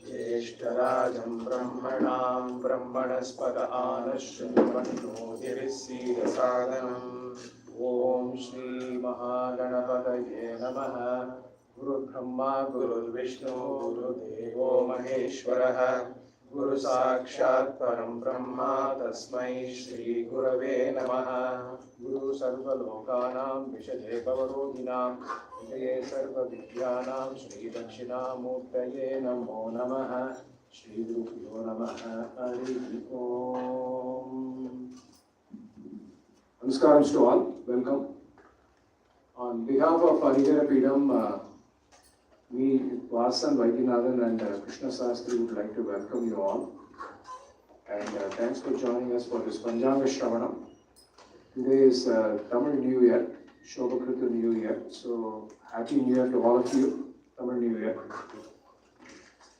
ज्येष्ठराजं ब्रह्मणां ब्रह्मणस्पद आनश्वन्नोतिरिसीदसादनम् ॐ श्री महागणपतये नमः। गुरुब्रह्मा गुरुर्विष्णु गुरुदेवो महेश्वरः गुरु साक्षात् परं ब्रह्म तस्मै श्री गुरवे नमः। गुरु सर्वलोकानां विषये भवरोगिणां विषये सर्वविद्यानां श्री दक्षिणामूर्तये नमो नमः। श्री गुरुभ्यो नमः। हरि ओम। Namaskaram to all. Welcome. On behalf of Harihara Peedam, me, Vasan Vaidyanathan and Krishna Sastri would like to welcome you all. And thanks for joining us for this Panchangam Sravanam. Today is Tamil New Year, Shobhakrita New Year. So, Happy New Year to all of you. Tamil New Year.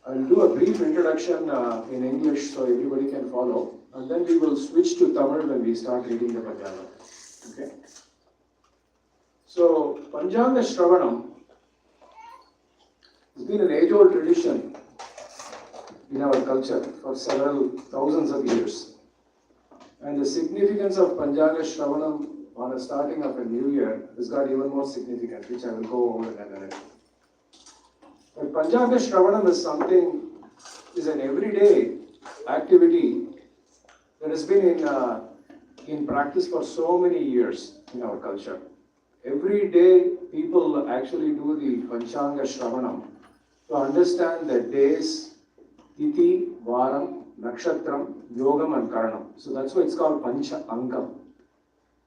I'll do a brief introduction in English so everybody can follow. And then we will switch to Tamil when we start reading the Panchangam. Okay? So, Panchangam Sravanam has been an age-old tradition in our culture for several thousands of years. And the significance of Panchangam Sravanam on the starting of a new year has got even more significance, which I will go over in a minute. But Panchangam Sravanam is an everyday activity that has been in practice for so many years in our culture. Every day people actually do the Panchangam Sravanam to understand the days, Tithi, Varam, Nakshatram, Yogam and Karanam. So that's why it's called Panchangam.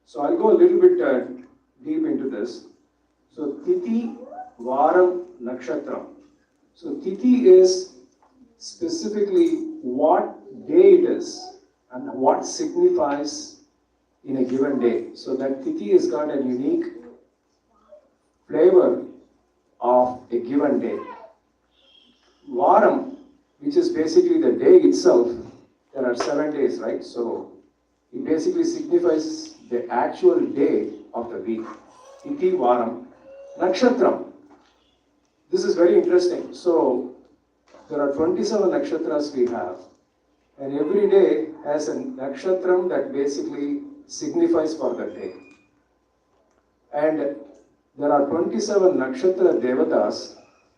So I'll go a little bit deep into this. So Tithi, Varam, Nakshatram. So Tithi is specifically what day it is and what signifies in a given day. So that Tithi has got a unique flavor of a given day. Varam, which is basically the day itself, there are 7 days, right? So it basically signifies the actual day of the week. Tithi, Varam. Nakshatram. This is very interesting. So there are 27 nakshatras we have. And every day has a nakshatram that basically signifies for the day. And there are 27 nakshatra devatas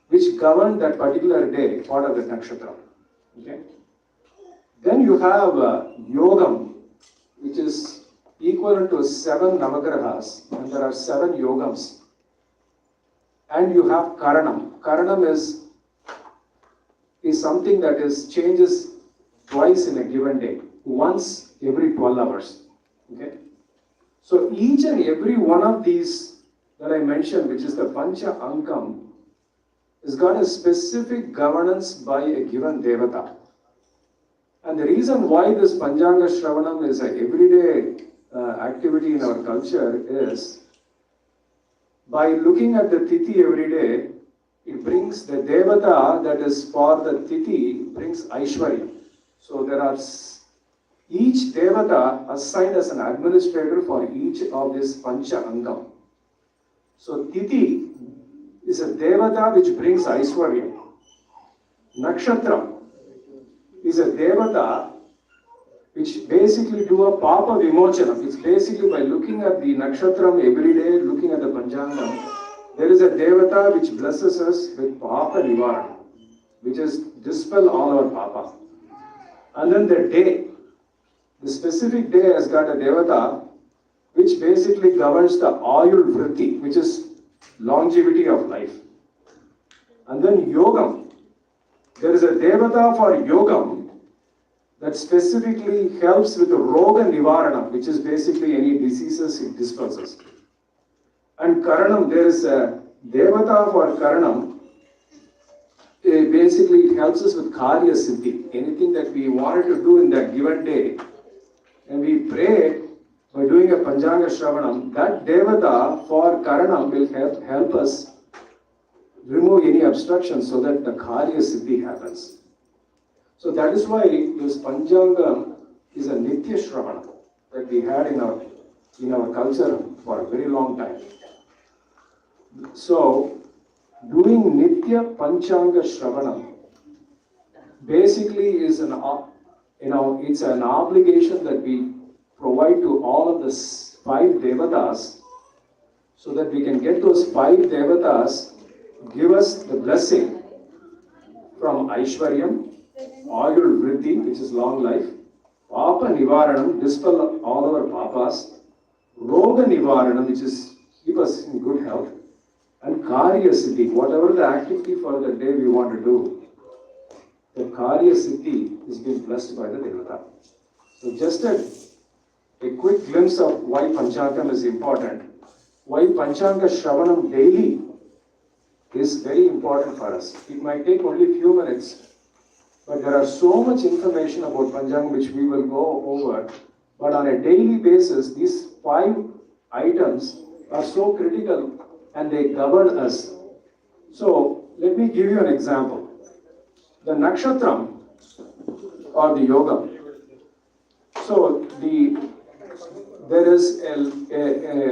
which govern that particular day, part of the nakshatra. Okay? Then you have yogam, which is equivalent to 7 navagrahas, and there are 7 yogams. And you have karanam. Karanam is something that changes twice in a given day, once every 12 hours. Okay? So each and every one of these that I mentioned, which is the Panchangam, has got a specific governance by a given devata. And the reason why this Panchangam Sravanam is an everyday activity in our culture is by looking at the Tithi every day, it brings brings the devata that is for the tithi brings Aishwarya. So there are each devata assigned as an administrator for each of this pancha angam. So tithi is a devata which brings Aishwarya. Nakshatra is a devata which basically do a papa vimochanam. It's basically by looking at the nakshatram every day, looking at the panchangam, there is a devata which blesses us with papa nivarana, which is dispel all our papa. And then the specific day has got a devata which basically governs the ayul vritti, which is longevity of life. And then yogam. There is a devata for yogam that specifically helps with the roga nivarana, which is basically any diseases it dispels. And karanam, there is a devata for karanam. Basically it helps us with karya siddhi. Anything that we wanted to do in that given day, and we pray by doing a Panchanga Sravanam, that devata for karanam will help us remove any obstructions so that the karya siddhi happens. So that is why this Panchangam is a Nitya Shravana that we had in our culture for a very long time. So doing Nitya Panchanga Shravanam basically is it's an obligation that we provide to all of the 5 devatas so that we can get those 5 devatas give us the blessing from Aishwaryam, Ayul Vriddhi, which is long life, Papa Nivaranam, dispel all our papas, Roga Nivaranam, which is keep us in good health, and Karya Siddhi, whatever the activity for the day we want to do, the Karya Siddhi is being blessed by the Devata. So just a quick glimpse of why Panchangam is important, why Panchanga Shravanam daily is very important for us. It might take only a few minutes, but there are so much information about Panchangam which we will go over. But on a daily basis, these 5 items are so critical and they govern us. So let me give you an example. The nakshatram or the yoga. So there is a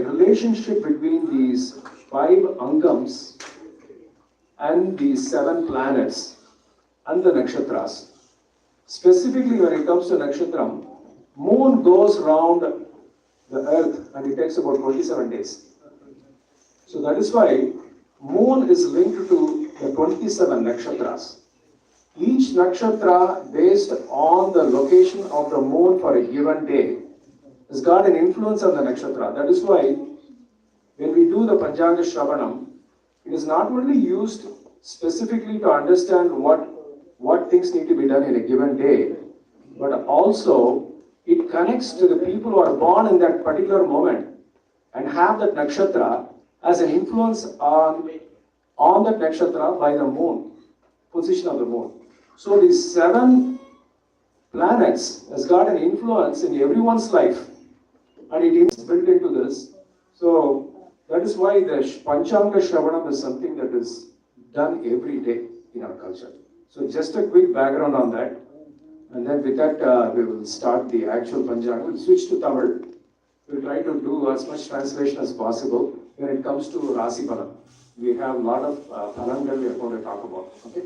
relationship between these 5 angams and the 7 planets and the nakshatras. Specifically when it comes to nakshatram, moon goes round the earth and it takes about 27 days. So that is why moon is linked to the 27 nakshatras. Each nakshatra based on the location of the moon for a given day has got an influence on the nakshatra. That is why when we do the Panchanga Shravanam, it is not only used specifically to understand what things need to be done in a given day, but also it connects to the people who are born in that particular moment and have that nakshatra as an influence on that nakshatra by the moon, position of the moon. So these 7 planets has got an influence in everyone's life and it is built into this. So that is why the Panchanga Shravanam is something that is done every day in our culture. So just a quick background on that, and then with that we will start the actual Panchanga. We'll switch to Tamil. We'll try to do as much translation as possible when it comes to Rasi Palam. We have a lot of Palangal we are going to talk about. Okay?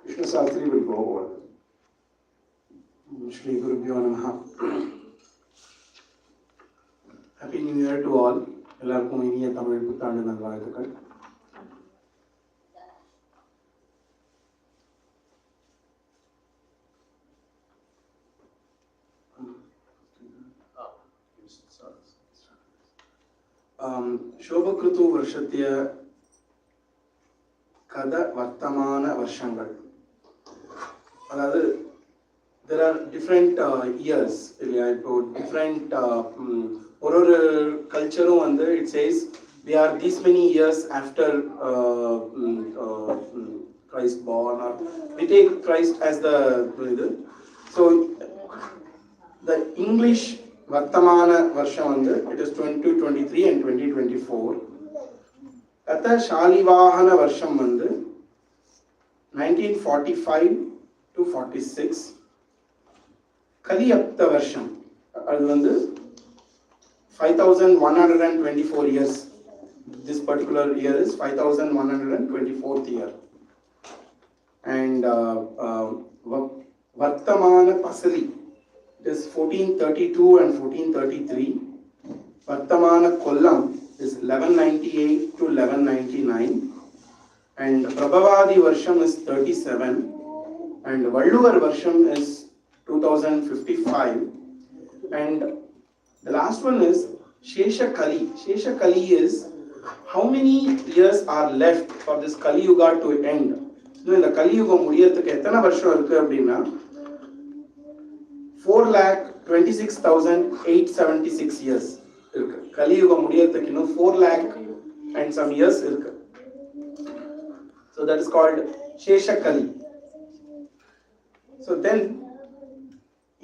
Krishna Sastri will go over. Shri Guru Bhyo Namaha. Happy New Year to all. எல்லாருக்கும் இனிய தமிழ் புத்தாண்டு நல்வாழ்த்துக்கள். ಶೋಭಕೃತು ವರ್ಷತ್ಯ ಕದ ವರ್ತಮಾನ ವರ್ಷங்கள். அதாவது there are different years இல்லையா? இப்போ different ஒரு கல்ச்சரும் வந்து it says we are these many years after Christ born, or we take Christ as the so the English வர்த்தமான வருஷம் வந்து it is 2023 and 2024. கத சாலிவாகன வருஷம் வந்து 1945 to 46. கலியப்த வருஷம் அது வந்து 5124 years. This particular year is 5124th year. And Vartamana Pasali is 1432 and 1433. Vartamana Kollam is 1198 to 1199. And Prabhavadi Varsham is 37. And Valluvar Varsham is 2055. And the last one is Shesha Kali. Shesha Kali is how many years are left for this Kali Yuga to end. So in the Kali Yuga முடியறதுக்கு எத்தனை வருஷம் இருக்கு அப்படின்னா 4,26,876 years இருக்கு. Kali Yuga முடியறதுக்கு இன்னும் 4 lakh and some years இருக்கு. So that is called Shesha Kali. So then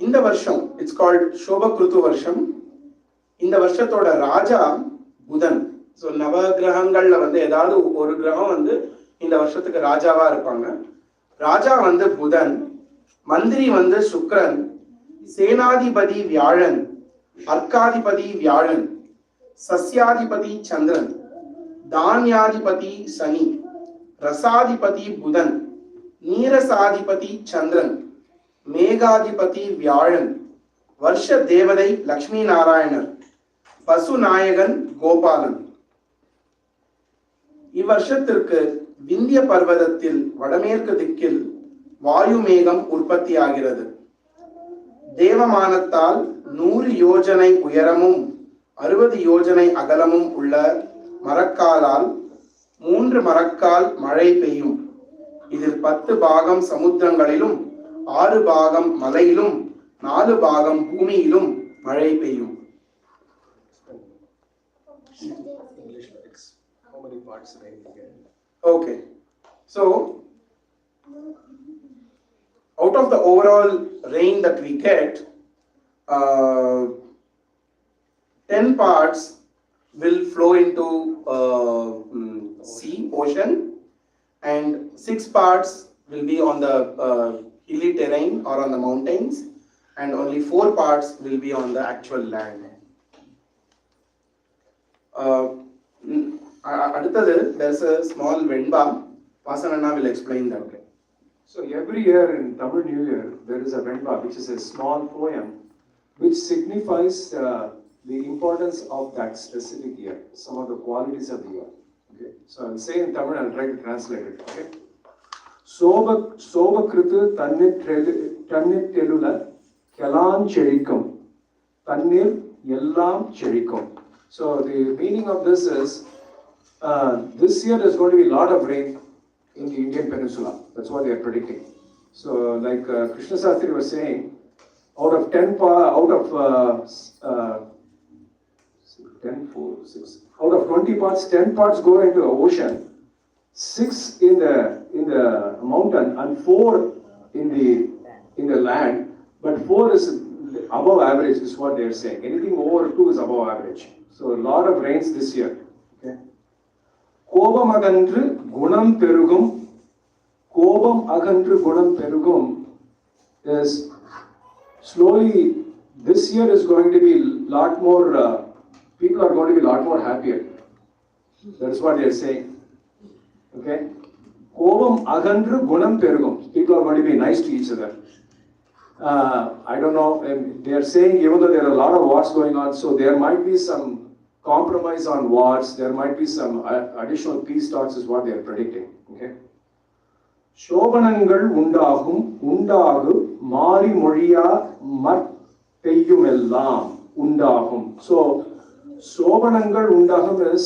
in the Varsham, it's called Shobhakrutu Varsham. இந்த வருஷத்தோட ராஜா புதன். ஸோ நவகிரகங்கள்ல வந்து ஏதாவது ஒரு கிரகம் வந்து இந்த வருஷத்துக்கு ராஜாவா இருப்பாங்க. ராஜா வந்து புதன், மந்திரி வந்து சுக்கிரன், சேனாதிபதி வியாழன், அர்க்காதிபதி வியாழன், சஸ்யாதிபதி சந்திரன், தானியாதிபதி சனி, ரசாதிபதி புதன், நீரசாதிபதி சந்திரன், மேகாதிபதி வியாழன், வருஷ தேவதை லக்ஷ்மி நாராயணர், பசு நாயகன் கோபாலன். இவ்வருஷத்திற்கு விந்திய பர்வதத்தில் வடமேற்கு திக்கில் வாயு மேகம் உற்பத்தியாகிறது. தேவமானத்தால் 100 யோஜனை உயரமும் 60 யோஜனை அகலமும் உள்ள மரக்காலால் 3 மரக்கால் மழை பெய்யும். இதில் 10 பாகம் சமுத்திரங்களிலும் 6 பாகம் மலையிலும் 4 பாகம் பூமியிலும் மழை பெய்யும். How many parts rain we get? Okay, so out of the overall rain that we get, 10 parts will flow into sea, ocean, and 6 parts will be on the hilly terrain or on the mountains, and only 4 parts will be on the actual land. அடுத்தது there's a small Venba. Vasanana will explain that. So every year in Tamil New Year there is a Venba, which is a small poem which signifies the importance of that specific year, some of the qualities of the year. Okay, so I'll say in Tamil, I'll try to translate it. Okay, சோபகிருத்து தன்னிற்றெழுல கெலாம் செழிக்கும் தண்ணீர் எல்லாம் செழிக்கும். So the meaning of this is this year there's going to be a lot of rain in the Indian Peninsula. That's what they are predicting. So like Krishna Sastri was saying, out of 10 parts, 10 parts go into the ocean, 6 in the mountain, and 4 in the land. But 4 is above average, is what they are saying. Anything over 2 is above average. So a lot of rains this year. Okay. கோபம் அகன்று குணம் பெருகும். கோபம் அகன்று குணம் பெருகும் is slowly this year is going to be a lot more, people are going to be a lot more happier. That's what they are saying. Okay. கோபம் அகன்று குணம் பெருகும். People are going to be nice to each other. I don't know, they are saying even though there are a lot of wars going on, so there might be some compromise on wars, there might be some additional peace talks is what they are predicting. Okay. சோபனங்கள் உண்டாகும் உண்டாகு மாறி மொழியா மற்பெய்யுமெல்லாம் உண்டாகும். So சோபனங்கள் உண்டாகும் is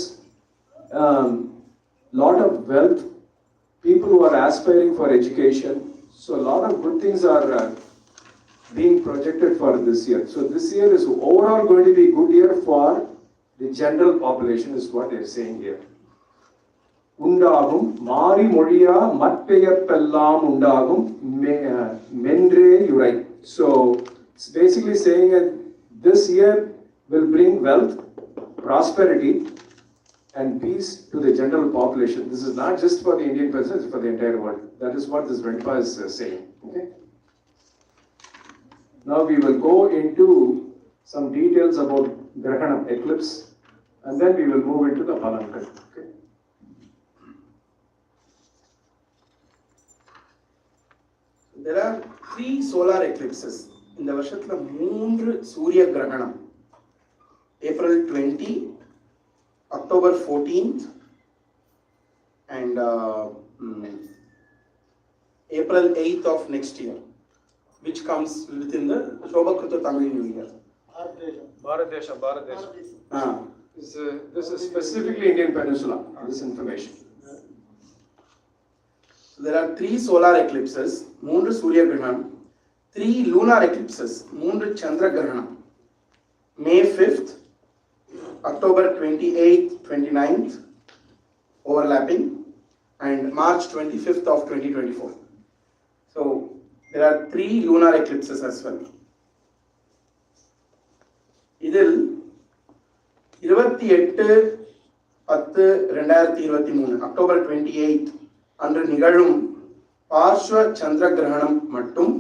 lot of wealth, people who are aspiring for education. So a lot of good things are being projected for this year. So this year is overall going to be a good year for the general population, is what they are saying here. உண்டாகும் மாறி மொழியா மற்பெயர்ப்பெல்லாம் உண்டாகும் மென்றே யுரை. So it's basically saying that this year will bring wealth, prosperity, and peace to the general population. This is not just for the Indian person, it's for the entire world. That is what this Venpa is saying. Okay? Now we will go into some details about Grahanam, eclipse, and then we will move into the Palankal. Okay? There are 3 solar eclipses. In the வருஷத்துல 3 சூரிய கிரகணம். April 20, October 14th, and April 8th of next year, which comes within the Shobhakrita Tamil New Year. Bharat Desha. This is specifically Indian Peninsula, this information. There are 3 solar eclipses, 3 Surya Grahanam, 3 lunar eclipses, 3 Chandra Grahanam. May 5th, October 28th, 29th, overlapping, and March 25th of 2024. So there are 3 lunar eclipses as well. இதில் 28/10/2023 October 28th அன்று நிகழும் பார்ஷ்வ சந்திர கிரகணம் மட்டும்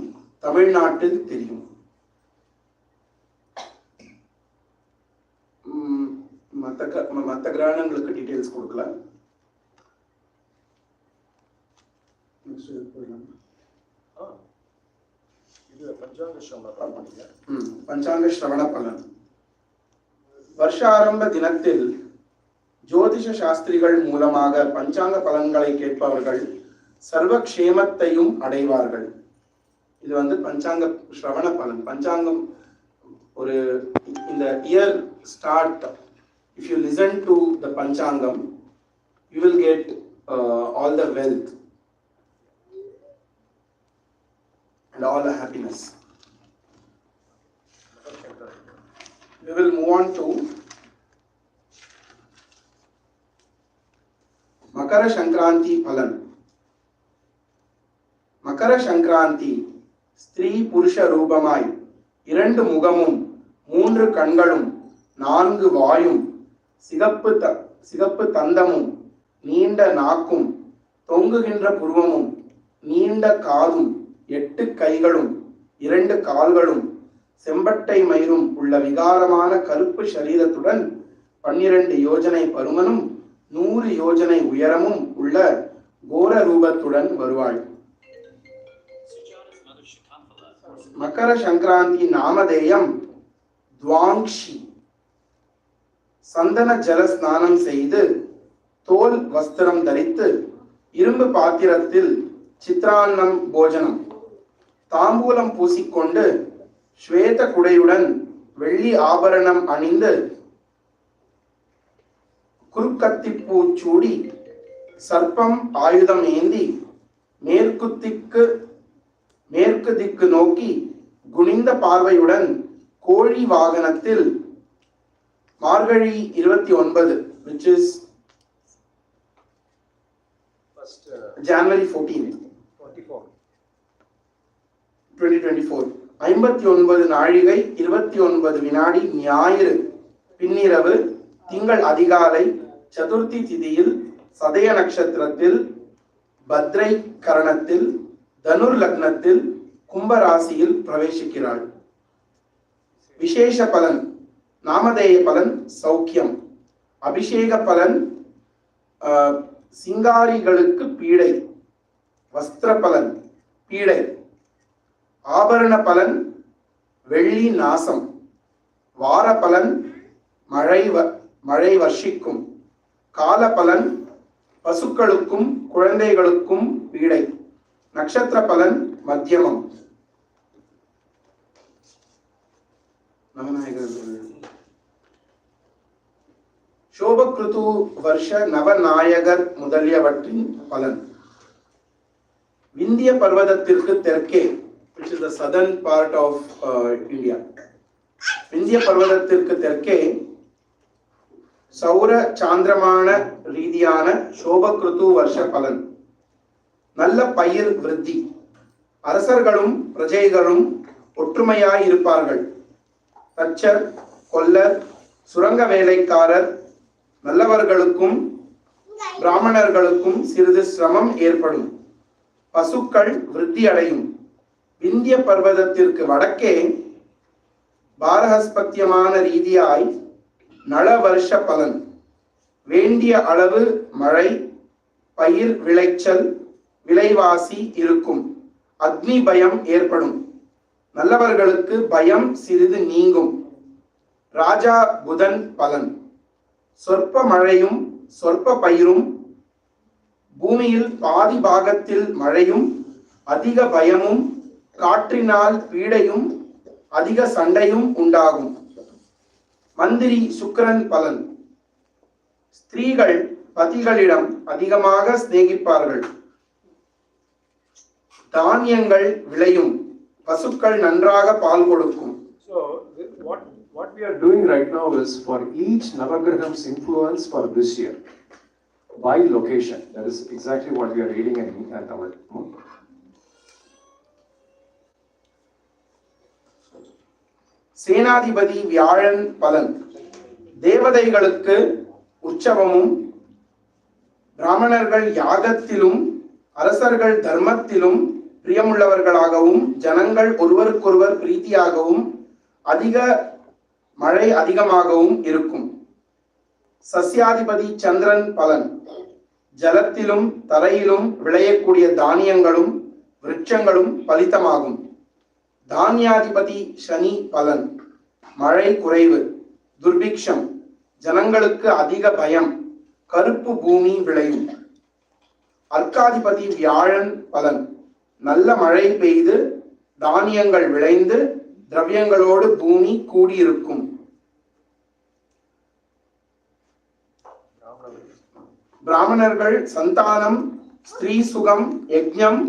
தமிழ்நாட்டில் தெரியும். மற்ற கிரகணங்களுக்கு details கொடுக்கல. பஞ்சாங்க ஸ்ரவண பலன். வருஷாரம்ப தினத்தில் ஜோதிஷ சாஸ்திரிகள் மூலமாக பஞ்சாங்க பலன்களை கேட்பவர்கள் சர்வ க்ஷேமத்தையும் அடைவார்கள். இது பஞ்சாங்க ஸ்ரவண பலன். பஞ்சாங்கம் ஒரு இந்த year start, if you listen to the Panchangam, you will get all the wealth and all the happiness. We will move on to Makara Sankranti Phalan. Makara Sankranti ஸ்திரீ புருஷ ரூபமாய் 2 முகமும் 3 கண்களும் 4 வாயும் சிகப்பு தந்தமும் நீண்ட நாக்கும் தொங்குகின்ற புருவமும் நீண்ட காதும் 8 கைகளும் 2 கால்களும் செம்பட்டை மயிரும் உள்ள விகாரமான கருப்பு சரீரத்துடன் 12 யோஜனை பருமனும் 100 யோஜனை உயரமும் உள்ள கோர ரூபத்துடன் வருவாள். மகர சங்கராந்தி நாமதேயம் துவாங்ஷி. சந்தன ஜல ஸ்நானம் செய்து தோல் வஸ்திரம் தரித்து இரும்பு பாத்திரத்தில் சித்ரான்னம் போஜனம் தாம்பூலம் பூசிக்கொண்டு ஸ்வேத குடையுடன் வெள்ளி ஆபரணம் அணிந்து குறுக்கத்திப்பூ சூடி சர்ப்பம் ஆயுதம் ஏந்தி மேற்கு திக்கு நோக்கி குனிந்த பார்வையுடன் கோழி வாகனத்தில் மார்கழி 29, which is January 14th, 2024, 59 நாழிகை 29 வினாடி ஞாயிறு பின்னிரவு திங்கள் அதிகாலை சதுர்த்தி திதியில் சதய நட்சத்திரத்தில் பத்ரை கரணத்தில் தனுர் லக்னத்தில் கும்ப ராசியில் பிரவேசிக்கிறாள். விசேஷ பலன். நாமதேய பலன் சௌக்கியம். அபிஷேக பலன் சிங்காரிகளுக்கு பீடை. வஸ்திர பலன் பீடை. ஆபரண பலன் வெள்ளி நாசம். வார பலன் மழை வர்ஷிக்கும். கால பலன் பசுக்களுக்கும் குழந்தைகளுக்கும் பீடை. நட்சத்திர பலன் மத்தியமம். சோபக்ருது வருஷ நவநாயகர் முதலியவற்றின் பலன். விந்திய பர்வதத்திற்கு தெற்கே, which is the southern part of India, Vindhya பர்வதத்திற்கு தெற்கே சௌர சாந்திரமான ரீதியான சோபக்ருது வருஷ பலன். நல்ல பயிர் விருத்தி. அரசர்களும் பிரஜைகளும் ஒற்றுமையாய் இருப்பார்கள். தச்சர், கொல்லர், சுரங்க வேலைக்காரர், நல்லவர்களுக்கும் பிராமணர்களுக்கும் சிறிது சிரமம் ஏற்படும். பசுக்கள் விருத்தி அடையும். விந்திய பர்வதத்திற்கு வடக்கே பாரஹஸ்பத்தியமான ரீதியாய் நல வருஷ பலன், வேண்டிய அளவு மழை, பயிர் விளைச்சல், விலைவாசி இருக்கும். அக்னி பயம் ஏற்படும். நல்லவர்களுக்கு பயம் சிறிது நீங்கும். ராஜா புதன் பலன், சொற்ப மழையும் சொற்ப பயிரும், பூமியில் பாதி பாகத்தில் மழையும் அதிக பயமும் காற்றினால் பீடையும் அதிக சண்டையும் உண்டாகும். மந்திரி சுக்கிரன் பலன், ஸ்திரீகள் பதிகளிடம் அதிகமாக சிநேகிப்பார்கள். தானியங்கள் விளையும். பசுக்கள் நன்றாக பால் கொடுக்கும். So what we are doing right now is for each Navagraham's influence for this year by location. That is exactly what we are reading in Tamil. சேனாதிபதி வியாழன் பலன், தேவதைகளுக்கு உற்சவமும் பிராமணர்கள் யாகத்திலும் அரசர்கள் தர்மத்திலும் பிரியமுள்ளவர்களாகவும் ஜனங்கள் ஒருவருக்கொருவர் பிரீத்தியாகவும் அதிக மழை அதிகமாகவும் இருக்கும். சஸ்யாதிபதி சந்திரன் பலன், ஜலத்திலும் தரையிலும் விளையக்கூடிய தானியங்களும் விருட்சங்களும் பலிதமாகும். தானியாதிபதி சனி பலன், மழை குறைவு, துர்பிக்ஷம், ஜனங்களுக்கு அதிக பயம், கருப்பு பூமி விளையும். அர்க்காதிபதி வியாழன் பலன், நல்ல மழை பெய்து தானியங்கள் விளைந்து திரவியங்களோடு பூமி கூடியிருக்கும். பிராமணர்கள் சந்தானம், ஸ்திரீ சுகம், யஜ்ஞம்,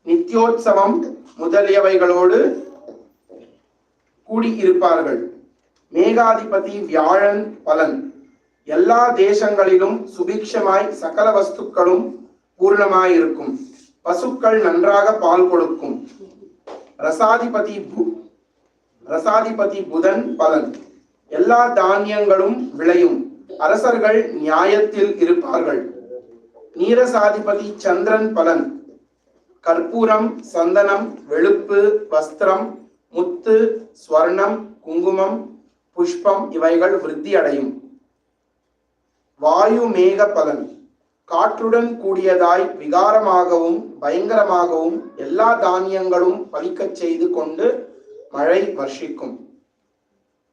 நித்யோத்சவம் முதலியவைகளோடு கூடியிருப்பார்கள். மேகாதிபதி வியாழன் பலன், எல்லா தேசங்களிலும் சுபிக்ஷமாய் சகல வஸ்துக்களும் பூர்ணமாயிருக்கும். பசுக்கள் நன்றாக பால் கொடுக்கும். ரசாதிபதி புதன் பலன், எல்லா தானியங்களும் விளையும். அரசர்கள் நியாயத்தில் இருப்பார்கள். நீரசாதிபதி சந்திரன் பலன், கற்பூரம், சந்தனம், வெளுப்பு, வஸ்திரம், முத்து, ஸ்வர்ணம், குங்குமம், புஷ்பம் இவைகள் விருத்தி அடையும். வாயு மேக பலன், காற்றுடன் கூடியதாய் விகாரமாகவும் பயங்கரமாகவும் எல்லா தானியங்களும் பலிக்கச் செய்து கொண்டு மழை வர்ஷிக்கும்.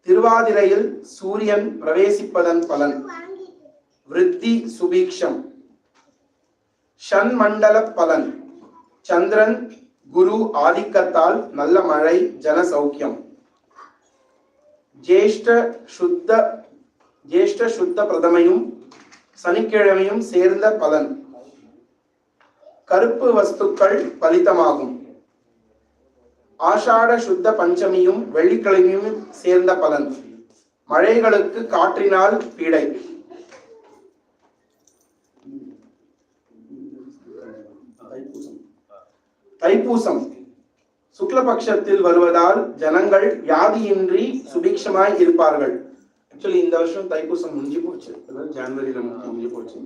திருவாதிரையில் சூரியன் பிரவேசிப்பதன் பலன், விருத்தி சுபீக்ஷம். ஷண்மண்டல பலன், சந்திரன் குரு ஆதிக்கத்தால் நல்ல மழை, ஜன சௌக்கியம். ஜேஷ்ட சுத்த பிரதமையும் சனிக்கிழமையும் சேர்ந்த பலன், கருப்பு வஸ்துக்கள் பலிதமாகும். ஆஷாட சுத்த பஞ்சமியும் வெள்ளிக்கிழமையும் சேர்ந்த பலன், மழைகளுக்கு காற்றினால் பீடை. தைப்பூசம் சுக்லபக்ஷத்தில் வருவதால் ஜனங்கள் வியாதியின்றி சுபிக்ஷமாய் இருப்பார்கள். ஆக்சுவலி இந்த வருஷம் தைப்பூசம் முடிஞ்சு போச்சு, ஜனவரியில முடிஞ்சு போச்சு.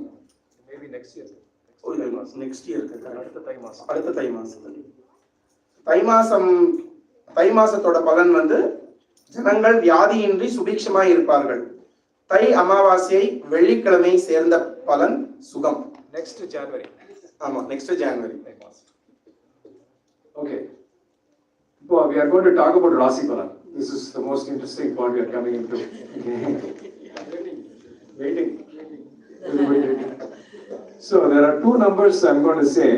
நெக்ஸ்ட் இயர் அடுத்த தை மாசத்தோட பலன் வந்து ஜனங்கள் வியாதியின்றி சுபிக்ஷமாய் இருப்பார்கள். தை அமாவாசையை வெள்ளிக்கிழமை சேர்ந்த பலன் சுகம். நெக்ஸ்ட் ஜனவரி. ஆமா, next January. Okay. Well, we are going to talk about Rasi Palan. This is the most interesting part we are coming into. Waiting. So there are two numbers I'm going to say.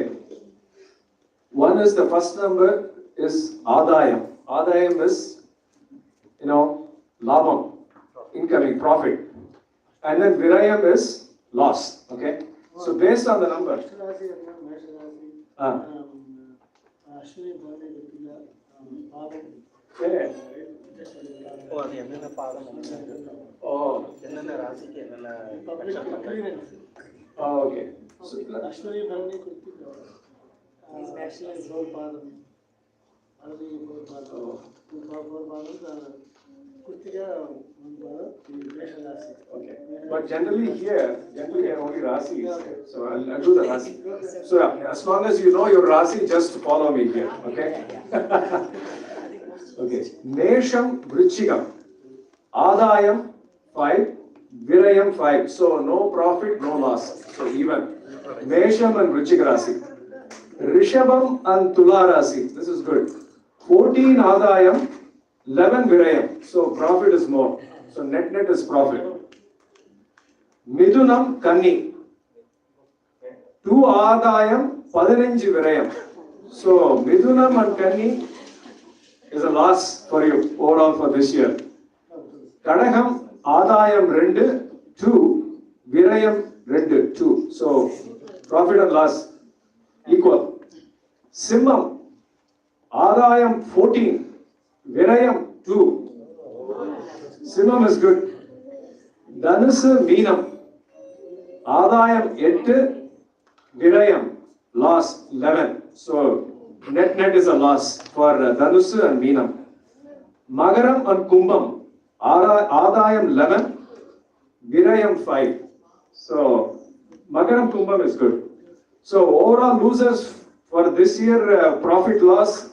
One is the first number is Adayam. Adayam is, labham, incoming profit. And then Virayam is loss. Okay. So based on the number. அது என்னென்ன பாதம், என்னென்ன ராசிக்கு என்னென்ன. Okay. Ashwini Bharani கொடுத்துட்டோம். பாதம் அது பாதம் Okay. But generally only Rasi is there. So I'll do the Rasi. So as long as you know your Rasi, just follow me here. Okay? Okay. Mesham Vrichigam. Adayam 5. Virayam 5. So no profit, no loss. So even. Mesham and Vrichig Rasi. Rishabam and Tula Rasi. This is good. 14 Adayam, 11 Virayam. So profit is more. So net is profit. Midunam Kanni. 2 Adayam, 15 Virayam. So Midunam and Kanni is a loss for you overall for this year. Kadagam Adayam 2, 2 Virayam 2. So profit and loss equal. Simmam Adayam 14, Virayam 2. Simmam is good. Dhanusu Meenam. Adayam 8, Virayam loss 11. So net is a loss for Dhanusu and Meenam. Magaram and Kumbham. Adayam 11, Virayam 5. So Magaram Kumbham is good. So overall losers for this year profit loss.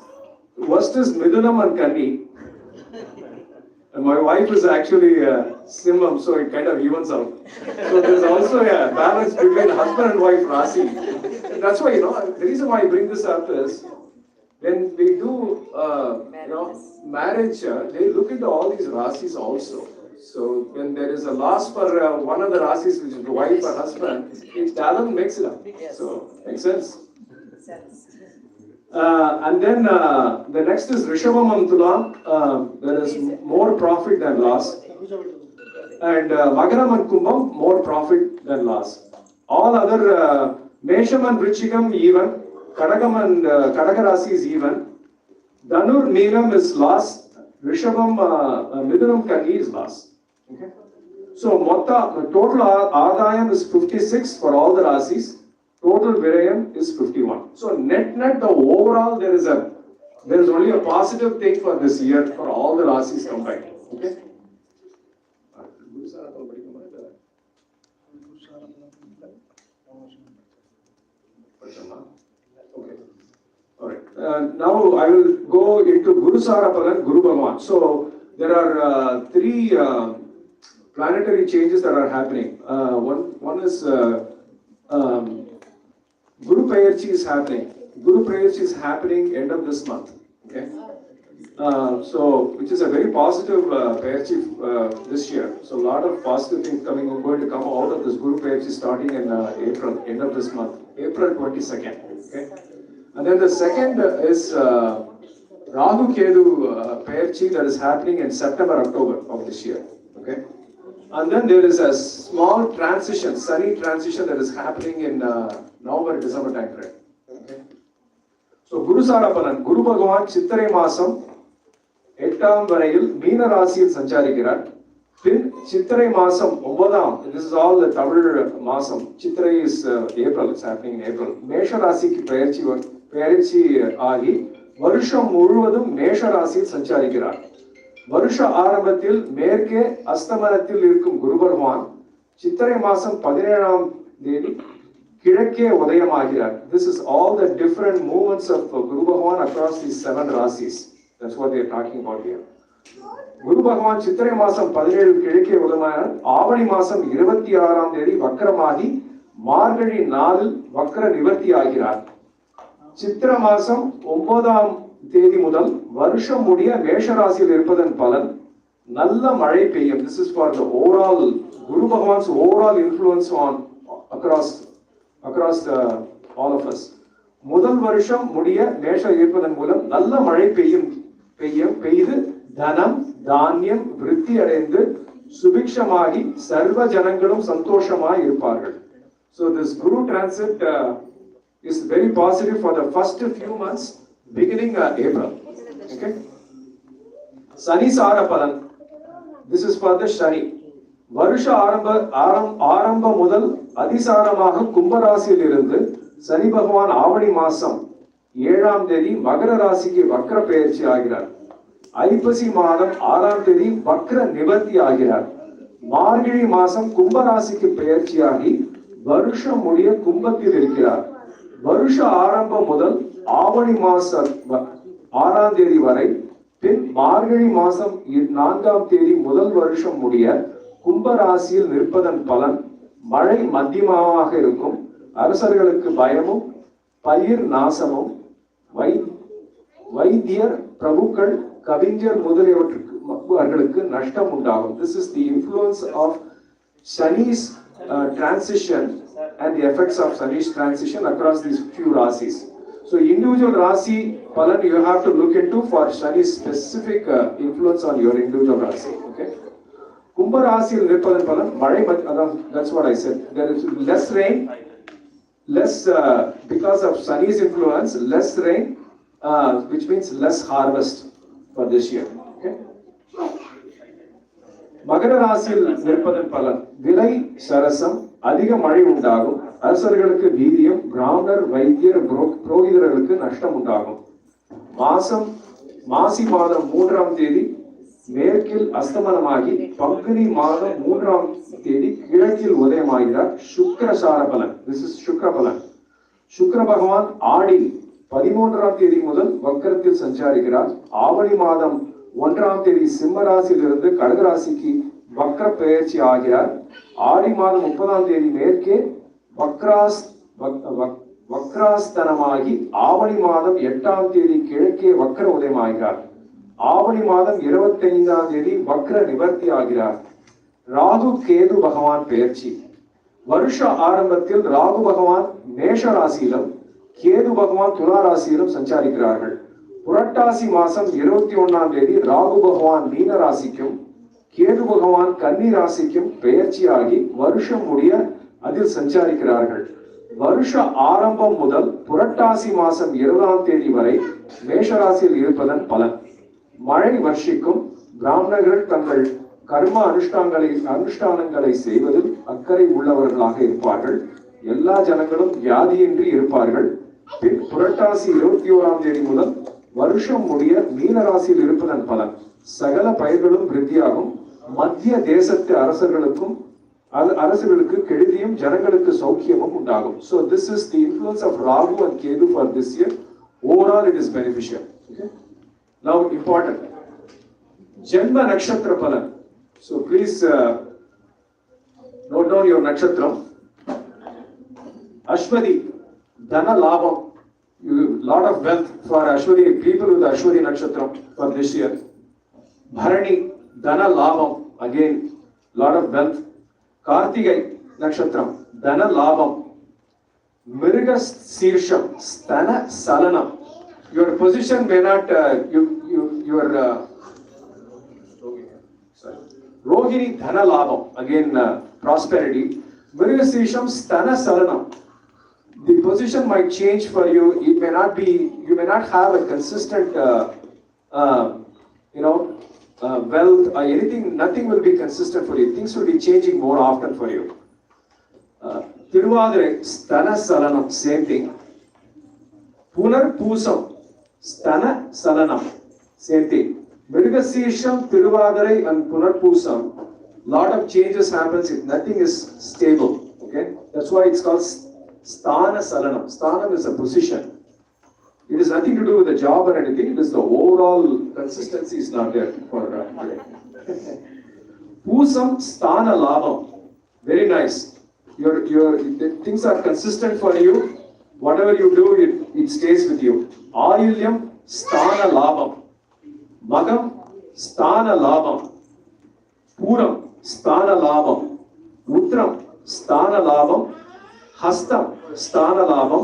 Worst is Midunam and Kanni. And my wife is actually Simmam, so it kind of evens out. So there's also a balance between husband and wife Rasi. That's why, the reason why I bring this up is when we do, marriage, they look into all these Rasis also. So when there is a loss for one of the Rasis, which is the wife or husband, it doesn't mix it up. So, makes sense? And then the next is Rishabam and Tulam. There is more profit than loss. And Magaram and Kumbham, more profit than loss. All other Mesham and Vrichigam even. Kadagam and Kadaga Rasi is even. Dhanur Meenam is loss. Rishabam Midunam Kanni is loss. Okay. So total Adayam is 56 for all the Rasis. Total Virayam is 51. So net the overall there is only a positive thing for this year for all the Rasis combined. Okay. Okay. All right. Now I will go into Guru Sarapalan, Guru Bhagwan. So there are 3 planetary changes that are happening. One is Guru Payarchi is happening. Guru Payarchi is happening end of this month. Okay. Which is a very positive Payarchi this year. So a lot of positive things going to come out of this Guru Payarchi starting in April, end of this month, April 22nd. Okay. And then the second is Rahu Kedu Payarchi that is happening in September, October of this year. Okay. And then there is a small transition, sunny transition that is happening in November, December time frame. Okay. So Guru Sarapalan, Guru Bhagavan Chittare Masam 8ஆம் வரையில் மீன ராசியில் சஞ்சாரிக்கிறார். பின் சித்திரை மாசம் 9ஆம், this is all the Tamil மாசம். சித்திரை is April, it's happening in April. மேஷ ராசிக்கு பெயர்ச்சி ஆகி வருஷம் முழுவதும் மேஷ ராசியில் சஞ்சாரிக்கிறார். வருஷ ஆரம்பத்தில் மேற்கே அஸ்தமனத்தில் இருக்கும் குரு பகவான் சித்திரை மாசம் 17ஆம் தேதி கிழக்கே உதயமாகிறார். This is all the different movements of Guru Bhagavan across these 7 rasis. That's what they are talking about here. Guru Bhagavan சித்திரை மாசம் 17 கிழக்கே உதயமாகிறார். ஆவணி மாசம் 26ஆம் தேதி வக்ரமாகி மார்கழி 4 வக்ர நிவர்த்தி ஆகிறார். சித்திரை மாசம் 9ஆம் தேதி முதல் வருஷம் முடிய மேஷ ராசியில் இருப்பதன் பலன் நல்ல மழை பெய்யும். This is for the overall Guru Bhagavan's overall influence on across all of us. முதல் வருஷம் முடிய மேஷ இருப்பதன் மூலம் நல்ல மழை பெய்து தனம் தானியம் விருத்தி அடைந்து சுபிக்ஷமாகி சர்வ ஜனங்களும் சந்தோஷமாய் இருப்பார்கள். So this Guru transit is very positive for the first few months beginning April. Okay. Sani Sarapalan. This is for the Shani. வருஷ ஆரம்ப முதல் அதிசாரமாக கும்பராசியில் இருந்து சனி பகவான் ஆவணி மாசம் 7ஆம் தேதி மகர ராசிக்கு வக்ர பெயர்ச்சி ஆகிறார். ஐப்பசி மாதம் 6ஆம் தேதி வக்ர நிவர்த்தி ஆகிறார். மார்கழி மாசம் கும்பராசிக்கு பெயர்ச்சியாகி வருஷம் முடிய கும்பத்தில் இருக்கிறார். வருஷ ஆரம்பம் முதல் ஆவணி மாசம் 6ஆம் தேதி வரை, பின் மார்கழி மாசம் 4ஆம் தேதி முதல் வருஷம் முடிய கும்பராசியில் நிற்பதன் பலன் மழை மத்தியமாக இருக்கும். அரசர்களுக்கு பயமும் பயிர் நாசமும், வைத்தியர் பிரபுக்கள் கவிஞர் முதலியவர்களுக்கு நஷ்டம் உண்டாகும். This is the influence of Shani's transition and the effects of Shani's transition across these few rasis. So individual rasi palan you have to look into for Shani's specific influence on your individual rasi. Okay. Kumbha ராசியில் நிற்பதன் பலன் மழை, that's what I said. There is less rain, less because of Shani's influence, less rain, which means less harvest for this year. Okay. மகர ராசியில் நிற்பதன் பலன் விலை சரசம், அதிக மழை உண்டாகும். அரசர்களுக்கு வீரியம், பிராமணர் வைத்தியர் புரோகிதர்களுக்கு நஷ்டம் உண்டாகும். மாசி மாதம் 3ஆம் தேதி மேற்கில் அஸ்தமனமாகி பங்குனி மாதம் 3ஆம் தேதி கிழக்கில் உதயமாகிறார். சுக்கிரசார பலன், திஸ் இஸ் சுக்ர பலன். சுக்கிர பகவான் ஆடி 13ஆம் தேதி முதல் வக்கரத்தில் சஞ்சாரிக்கிறார். ஆவணி மாதம் 1ஆம் தேதி சிம்ம ராசியிலிருந்து கடகராசிக்கு வக்ர பெயர்ச்சி ஆகிறார். ஆடி மாதம் 30ஆம் தேதி மேற்கே வக்ராஸ்தனமாகி ஆவணி மாதம் 8ஆம் தேதி கிழக்கே வக்ர உதயமாகிறார். ஆவணி மாதம் 25ஆம் தேதி வக்ர நிவர்த்தி ஆகிறார். ராகு கேது பகவான் பெயர்ச்சி. வருஷ ஆரம்பத்தில் ராகு பகவான் மேஷ ராசியிலும் கேது பகவான் துலா ராசியிலும் சஞ்சாரிக்கிறார்கள். புரட்டாசி மாசம் 21ஆம் தேதி ராகு பகவான் மீன ராசிக்கும் கேது பகவான் கன்னி ராசிக்கும் பெயர்ச்சியாகி வருஷம் முடிய அதில் சஞ்சாரிக்கிறார்கள். வருஷ ஆரம்பம் முதல் புரட்டாசி மாசம் 20ஆம் தேதி வரை மேஷராசியில் இருப்பதன் பலன் மழை வர்ஷிக்கும். பிராமணர்கள் தங்கள் கர்ம அனுஷ்டானங்களை செய்வதில் அக்கறை உள்ளவர்களாக இருப்பார்கள். எல்லா ஜனங்களும் வியாதியின்றி இருப்பார்கள். பின் புரட்டாசி 21ஆம் தேதி முதல் வருஷம் முடிய மீன ராசியில் இருப்பதன் பலன் சகல பயிர்களும் விருத்தியாகும். மத்திய தேசத்து அரசர்களுக்கு கெடுதியும் ஜனங்களுக்கு சௌக்கியமும் உண்டாகும். So this is the influence of Rahu and Ketu for this year. Overall it is beneficial. Okay? Now important Janma Nakshatra Palan. So please note down your nakshatram. Ashwadi Dhana Labham, lot of wealth for Ashwadi, people with Ashwadi Nakshatram for this year. Bharani Dhana Labham, again lot of wealth. Kartigai Nakshatram Dhana Labham. Mriga Sirsham Sthana Salanam. Your position may not Rohini Dhana Labham, again prosperity. Mriga Sirsham Sthana Salanam. The position might change for you. It may not be, you may not have a consistent wealth or anything, nothing will be consistent for you. Things will be changing more often for you. Tiruvadirai Sthana Salanam, same thing. Punar Pusam Sthana Salanam, same thing. Mrigasisham, Tiruvadirai and Punar Pusam, lot of changes happens if nothing is stable. Okay, that's why it's called Sthana Salanam. Sthanam is a position. It has nothing to do with the job or anything. It is the overall consistency is not there for Pusam Sthana Labham. Very nice. Your things are consistent for you. Whatever you do, it stays with you. Ayulyam Sthana Labham. Magam Sthana Labham. Puram Sthana Labham. Utram Sthana Labham. Hastam Sthana Labham.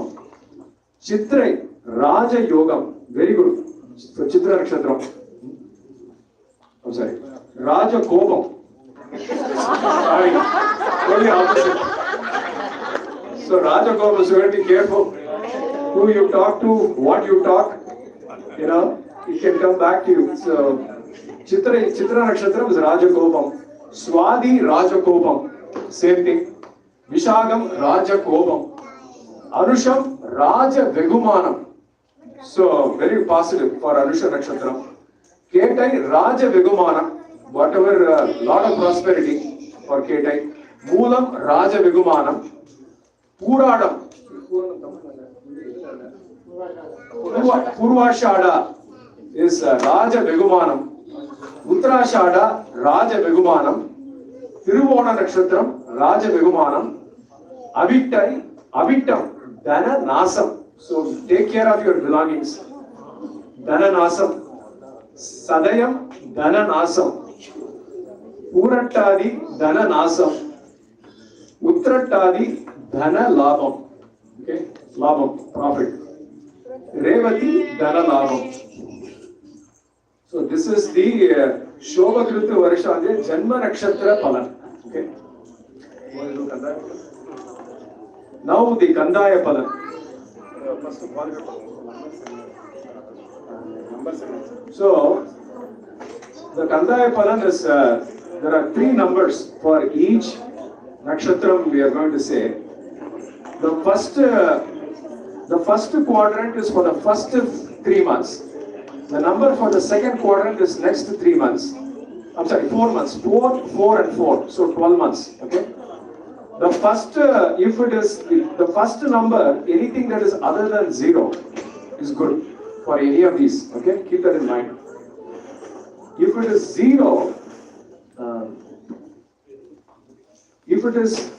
Chitrai Raja Yogam. Very good. So Chitra Nakshatram. I'm sorry. Raja Kobam. Sorry. Totally opposite. So Raja Kobam, so you have to be careful who you talk to, what you talk. You know, it can come back to you. So Chitra Nakshatram is Raja Kobam. Swadi Raja Kobam. Same thing. Vishagam Raja Kobam. Anusham Raja Vegumanam. So very positive for Anusha Nakshatram. Ketai Raja Vigumanam, whatever, lot of prosperity for Ketai. Moolam Raja Vigumanam. Puradam. Purvashada is Raja Vigumanam. Uttarashada Raja Vigumanam. Tiruvona Nakshatram Raja Vigumanam. Avittam Dana Nasam. So take care of your belongings. Dana Nasam. Sadayam Dana Nasam. Purattadi Dana Nasam. Uttarattadi Dana Labam. Okay? Labam, profit. Revati Dana Labam. So this is the Shobhakritu Varshade Janma Nakshatra Palan. Okay? Now the Kandaya Palan. So the Kandaya Palan is, there are 3 numbers for each Nakshatram we are going to say. The first quadrant is for the first 3 months. The number for the second quadrant is next 3 months. I'm sorry, 4 months. 4, 4 and 4. So 12 months. Okay. The first, if the first number, anything that is other than 0 is good for any of these. Okay. Keep that in mind. If it is 0, if it is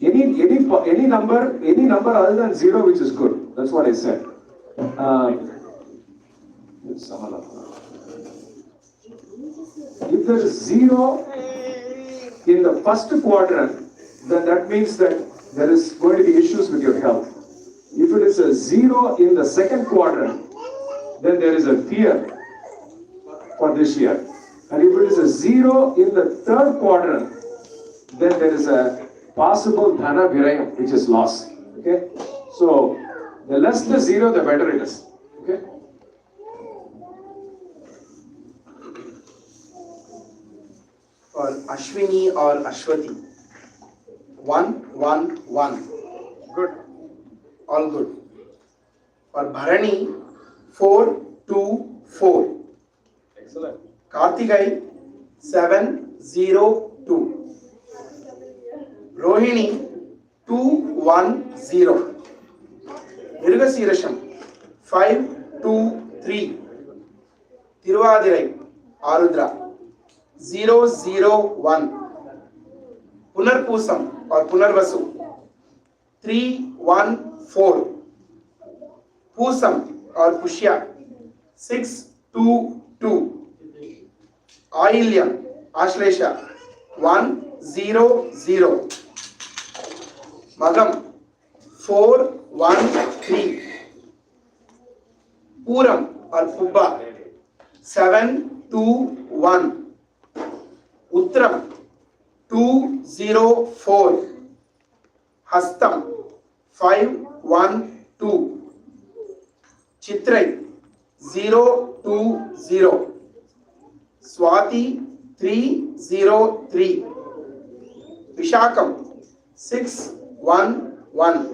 any number other than 0 which is good. That's what I said. If there is 0 in the first quadrant, then that means that there is going to be issues with your health. If it is a 0 in the second quadrant, then there is a fear for this year. And if it is a 0 in the third quadrant, then there is a possible dhana virayam, which is loss. Okay? So, the less the 0, the better it is. Okay? For Ashwini or Ashwati, 1, 1, 1. Good. All good. For Bharani, 4, 2, 4. Excellent. Kartigai, 7, 0, 2. Rohini, 2, 1, 0. Mirgasirasham, 5, 2, 3. Tiruvadirai, Arudra, 0, 0, 1. Punarpusam or Punarvasu, 3, 1, 4. Pusam or Pushya, 6, 2, 2. Ailyam, Ashlesha, 1, 0, 0. Magam, 4, 1, 3. Puram or Pubba, 7, 2, 1. Uttram, 2, 0, 4. Hastam, 5, 1, 2. Chitrai, 0, 2, 0. Swati, 3, 0, 3. Vishakam, 6, 1, 1.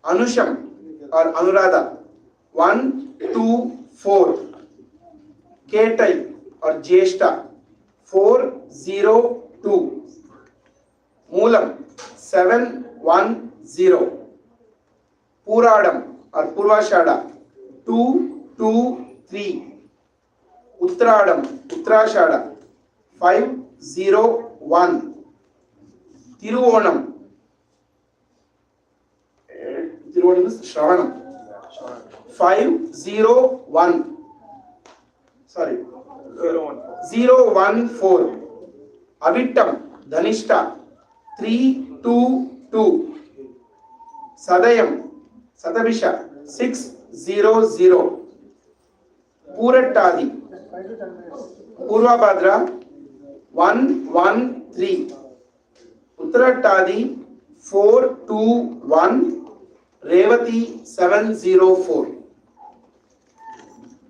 Anusham or Anuradha, 1, 2, 4. Ketai or Jeshta, 4, 0, 2. Moolam, 7, 1, 0. Puradam or Purvashada, 2, 2, 3. Uttradam, Uttrashada, 5, 0, 1. Tiruvonam is Shravanam, 5, 0, 1. Sorry, 0, 1, 4. Avittam, Dhanishta, 3, 2, 2. Sadayam, Sadabisha, 6, 0, 0. Purattadi, Purvabhadra, 1, 1, 3. Uttarattadi, 4, 2, 1. Revati, 7, 0, 4.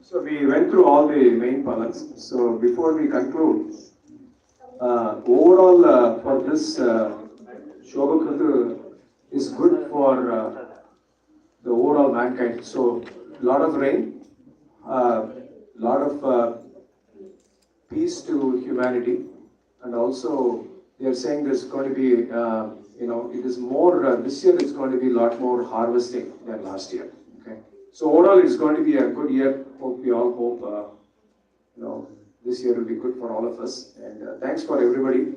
So we went through all the main palans. So before we conclude, overall for this Shobhakritu is good for the overall mankind. So lot of rain, lot of peace to humanity, and also they are saying there's going to be, it is more, this year it's going to be a lot more harvesting than last year. Okay, so overall it's going to be a good year. We all hope, this year will be good for all of us. And thanks for everybody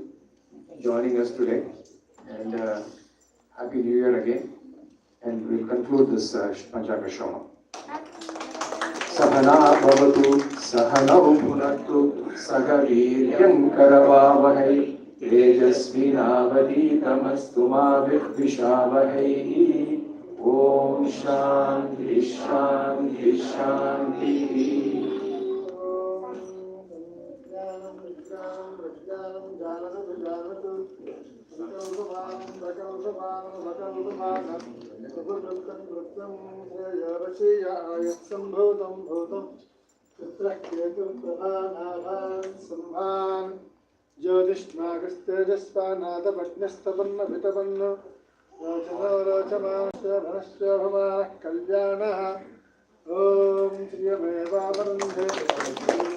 joining us today. And Happy New Year again. And we'll conclude this Panchangam Sravanam. Sahana bhavatu, sahanau bhunaktu, sagaviryam karavavahai, tejasvinavaditamastu ma vidvishavahai. Om Shanti Shanti Shanti. Om Sriyameva Varandhe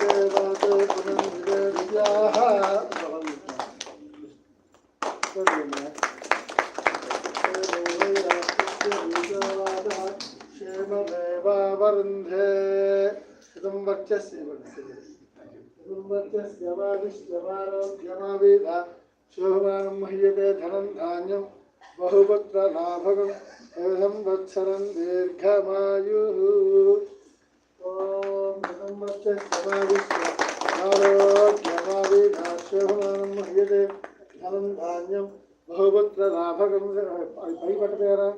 Devate Punandre Vidyaha Shemaveva Varandhe Idam Varchasya Idam Varchasya Vadishyamarogyamavida Shobhanam Mahyate Dhanam Dhanyam Bahupatra Nabhagam Edam Vatsaram Dirghamayu Om Idam Varchasya Vadishyamarogyamavida Shobhanam Mahyate Dhanam Dhanyam Bahupatra Nabhagam Ayipatapera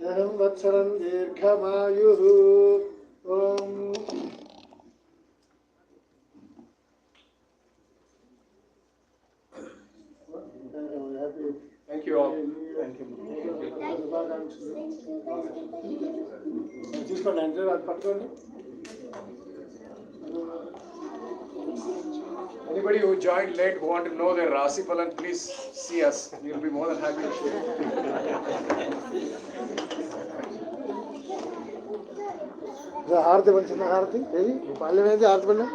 Edam Vatsaram Dirghamayu Om Thank you all. తీసుకోండి అంటే అది పట్టుకోండి. Anybody who joined late who want to know their Rasi Palan, please see us. We will be more than happy to share. హారతి పంచిన హారతి ఏది పాల్యమేది హారతి పండి.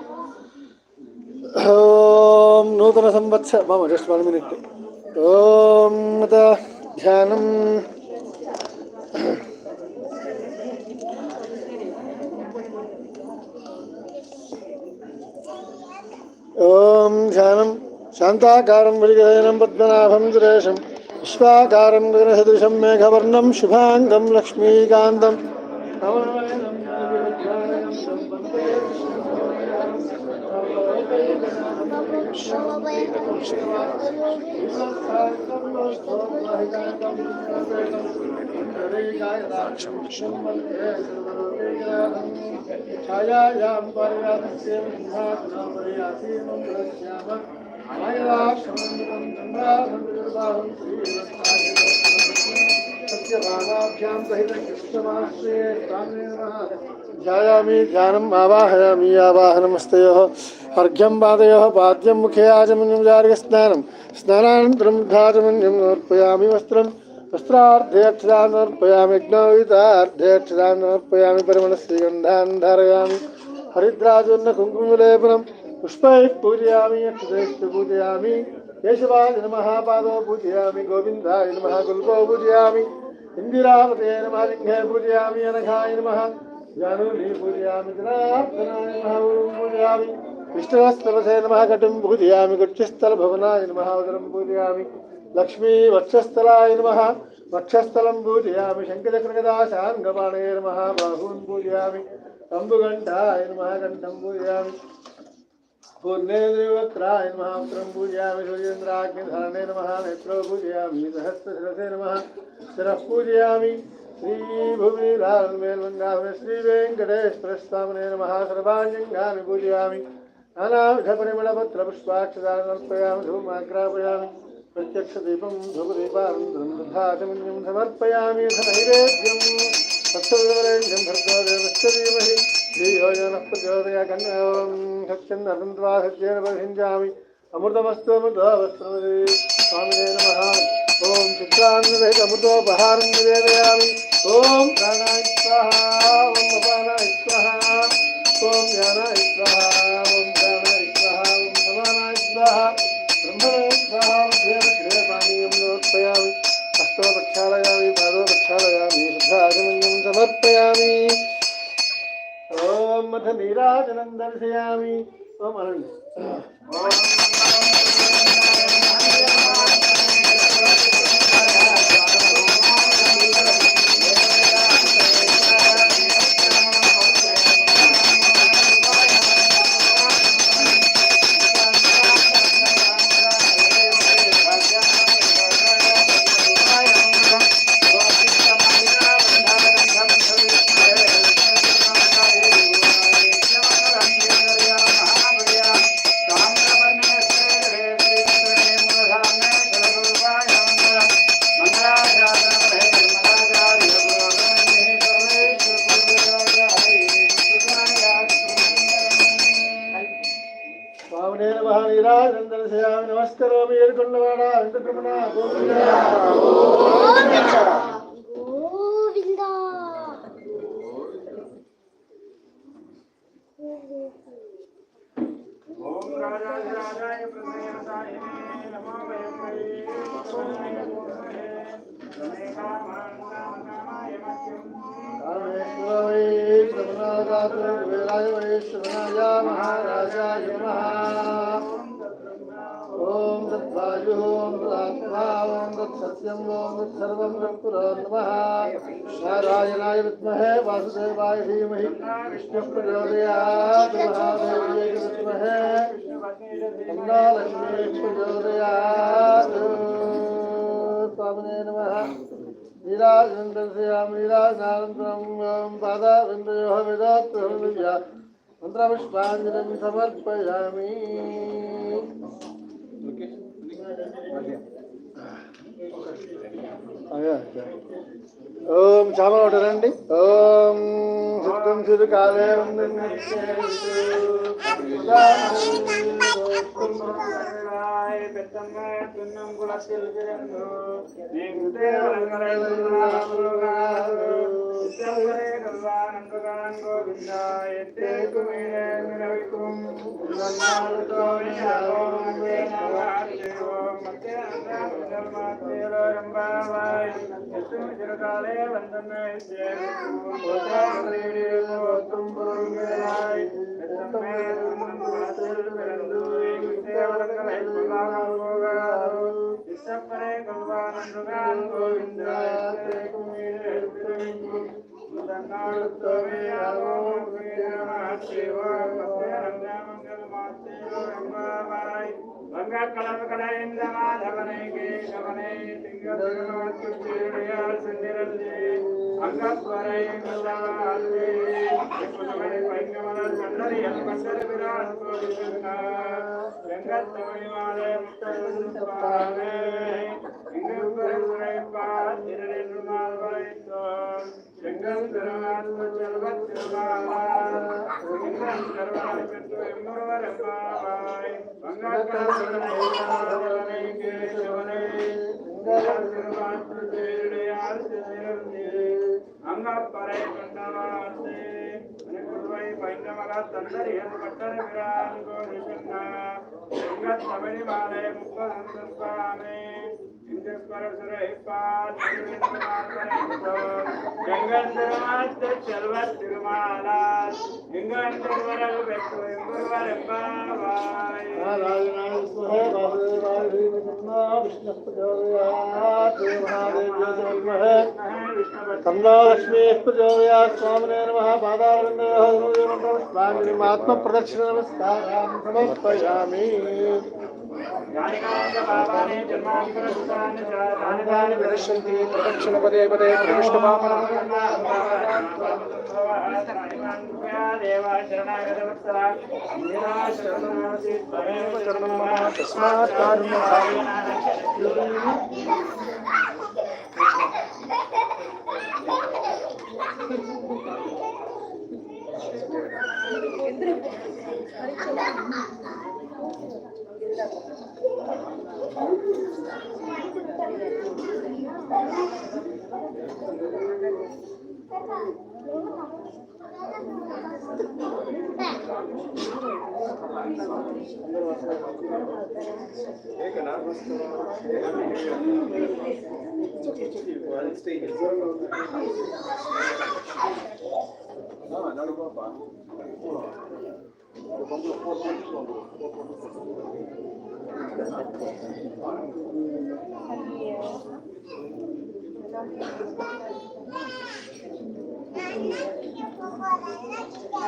ఓం నూతన సంవత్సర మామ జస్ట్ 1 minute. ఓం ధ్యానం ఓం ధ్యానం శాంతాకారం వరిగయనం పద్మనాభం సురేశం విశ్వాకారం గగనసదృశం మేఘవర్ణం శుభాంగం లక్ష్మీకాంతం ఛాయాయాం పర్యాస్య ధ్యాయామి ధ్యానం ఆవాహయామి ఆవాహనమస్తయోః అర్ఘ్యం పాదయోః పాద్యం ముఖే ఆచమన్యం జార్గ స్నానం స్నానానంతరం ధాచమన్యం సమర్పయామి వస్త్రం వస్త్రార్ధేక్షదాన్ సమర్పయామి యజ్ఞోవితార్ధేక్షదాన్ సమర్పయామి పరిమళశ్రీగంధాన్ ధారయామి హరిద్రాచూర్ణ కుంకుమలేపనం పుష్పైః పూజయామి అక్షతైశ్చ పూజయామి కేశవాయ నమః పాదో పూజయామి గోవిందాయ నమః కుల్పో పూజయామి ఇందిరావతే నమః లింగే పూజయామి అనఘాయ నమః జానుని పూజయామి జనార్దనాయ నమః ఊరుం పూజయామి విష్ణుస్తవసే నమః కటిం పూజయామి కుక్షస్థలభవనాయ నమః ఉదరం పూజయామి లక్ష్మీ వక్షస్థలాయ నమః వక్షస్థలం పూజయామి శంఖచక్రగదాశాంగపాణే నమః బాహూన్ పూజయామి కంబుగంఠాయ నమః కంఠం పూజయామి పూర్ణేంద్రియవక్త్రాయ నమః వక్త్రం పూజయామి సూర్యేంద్రాగ్నిధరణే నమః నేత్రో పూజయామి సహస్రశిరసే నమః శిరః పూజయామి శ్రీభూమిలాల్మేల్మంగామి శ్రీవేంకటేశ్వరస్వామినే నమః సర్వాణ్యంగాని పూజయామి నానావిధపరిమళపత్రపుష్పాక్షదాన్ సమర్పయామి ధూమాగ్రాపయామి ప్రత్యక్షదీపం ధూపదీపానందరం ధాచమన్యం సమర్పయామి నైవేద్యం తత్సవితువరేణ్యం భర్గోదేవస్య ధీమహి ధియో యో నః ప్రచోదయాత్ ఓం సత్యందర్దంత్వా సత్యేన పరిహించామి అమృతమస్తు అమృతోవస్త్రమదే స్వామినే నమః ఓం చిత్రాన్నరహిత అమృతోపహారం నివేదయామి ఓం ప్రాణాయ స్వాహా ఓం అపానాయ స్వాహా ఓం జ్ఞాన समर्पयामि। ओम मथ नीराजनं दर्शयामि। ओम अनंत नमस्करोमि एडुकोंडवाडा वेंकटरमण गोविंदा ओम राजाय प्रसन्नाय नमो वैष्णवे महाराजाय नमः। ओम तद्वायुः ओम तदात्मा ओम तत्सत्यम् ओम तत्सर्वं तत्पुरो नमः। नारायणाय विद्महे वासुदेवाय धीमहि विष्णुः प्रचोदयात् महादेव्यै विद्महे अन्नालक्ष्मी प्रचोदयात्। स्वामिने नमः। नीराजनं दर्शयामि। नीराजनानन्तरं पादारविन्दयोः वेदात्तहृदया मन्त्रपुष्पाञ्जलिं समर्पयामि। ओम चामल రండి। ओम सिद्धं सिद्धकाले लक्ष्मी प्रचोदयात्। स्वामिने नमः। पादारविन्दयोः आत्म प्रदक्षिण नमस्कारां समर्पयामि। दर्शन्ति प्रदक्षिण पदे पदे तस्मात्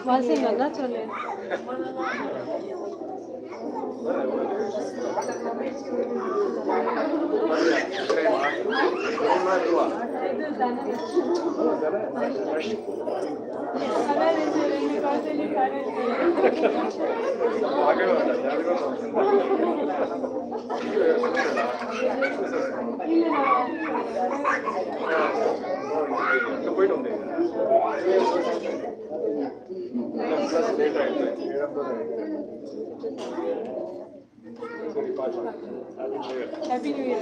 வாசிங்கன்னா சொல்லு. போயிட்டு Happy New Year.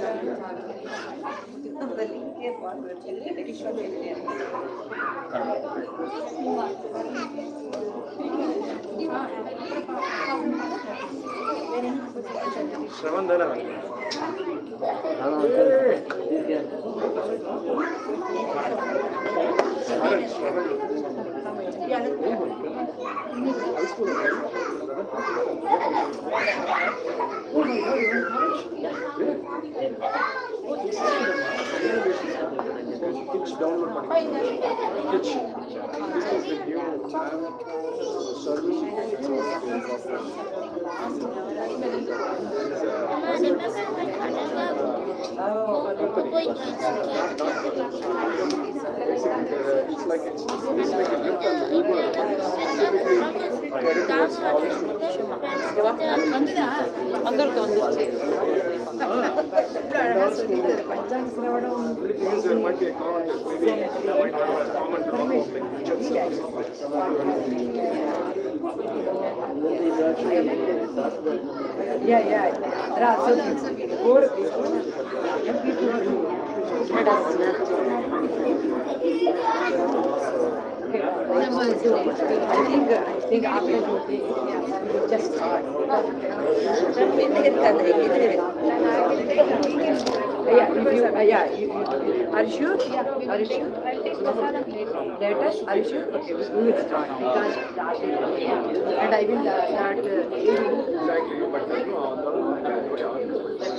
श्रवण दादा అందరితో I think after just start. Are you sure? Are you sure? Later? Are you sure? Okay, we will start because and I will start